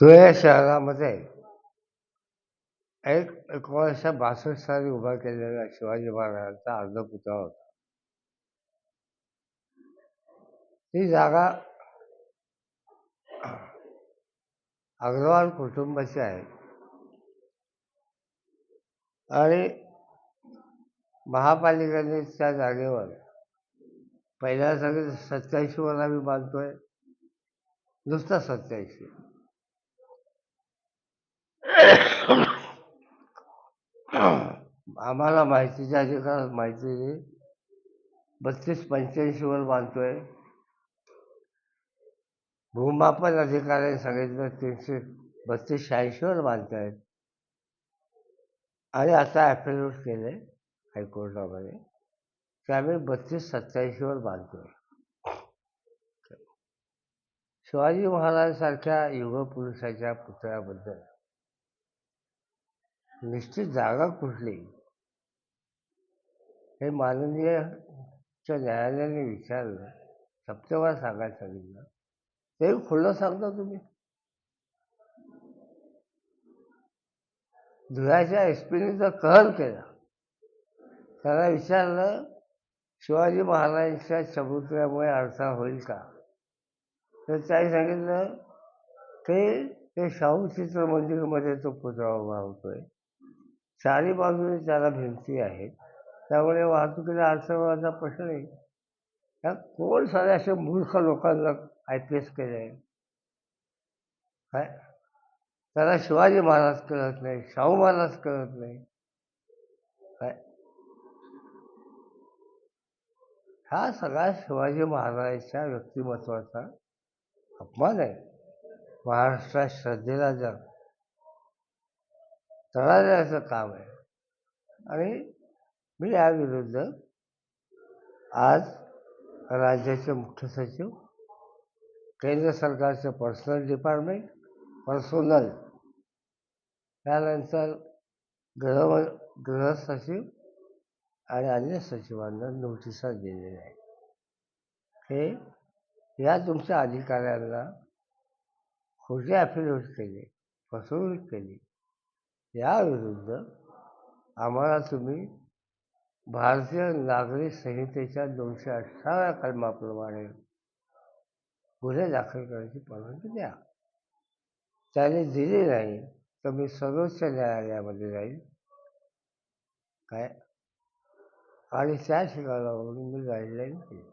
धुळे या शहरामध्ये एक 1962 साली उभा केलेला शिवाजी महाराजांचा अर्धपुतळा होता. ती जागा अग्रवाल कुटुंबाची आहे आणि महापालिकेने त्या जागेवर पहिल्या सगळे 87 वर आम्ही बांधतोय, नुसतं 87. आम्हाला माहितीच्या अधिकारात माहिती 32-85 वर बांधतोय. भूमापन अधिकाऱ्यांनी सांगितलं 332-86 वर बांधतायत आणि आता ॲफिडेव्हिट केले हायकोर्टामध्ये की आम्ही 32-87 वर बांधतोय. शिवाजी महाराजांसारख्या युगपुरुषाच्या पुतळ्याबद्दल निश्चित जागा कुठली हे माननीय न्यायालयाने विचारलं, सप्टेंबर सांगायला सांगितलं, ते खुलं सांगता तुम्ही. धुळ्याच्या एसपीने जर कहर केला, त्याला विचारलं शिवाजी महाराजांच्या चबुतऱ्यामुळे अडथळा होईल का, तर त्याने सांगितलं ते शाहू चित्र मंदिरमध्ये तो पुतळा उभा होतोय, चारी बाजूने त्याला भिंती आहेत, त्यामुळे वाहतुकीला अडचण प्रश्न नाही. त्या कोण सारे असे मूर्ख लोकांना IPS केले काय, त्याला शिवाजी महाराज कळत नाही, शाहू महाराज कळत नाही काय. हा सगळा शिवाजी महाराजांच्या व्यक्तिमत्वाचा अपमान आहे. महाराष्ट्रात श्रद्धेला जर तडा देण्याचं काम आहे आणि मी याविरुद्ध आज राज्याचे मुख्य सचिव, केंद्र सरकारचे पर्सनल त्यानंतर गृह सचिव आणि अन्य सचिवांना नोटिसा दिलेल्या आहेत. हे या तुमच्या अधिकाऱ्यांना खोटे ॲफिडेव्हिट केले, फसवणूक केली, याविरुद्ध आम्हाला तुम्ही भारतीय नागरिक संहितेच्या 218व्या कलमाप्रमाणे गुन्हे दाखल करायची परवानगी द्या. त्याने दिली नाही तर मी सर्वोच्च न्यायालयामध्ये जाईल काय, आणि त्या ठिकाणावरून मी गाईडलाईन केली.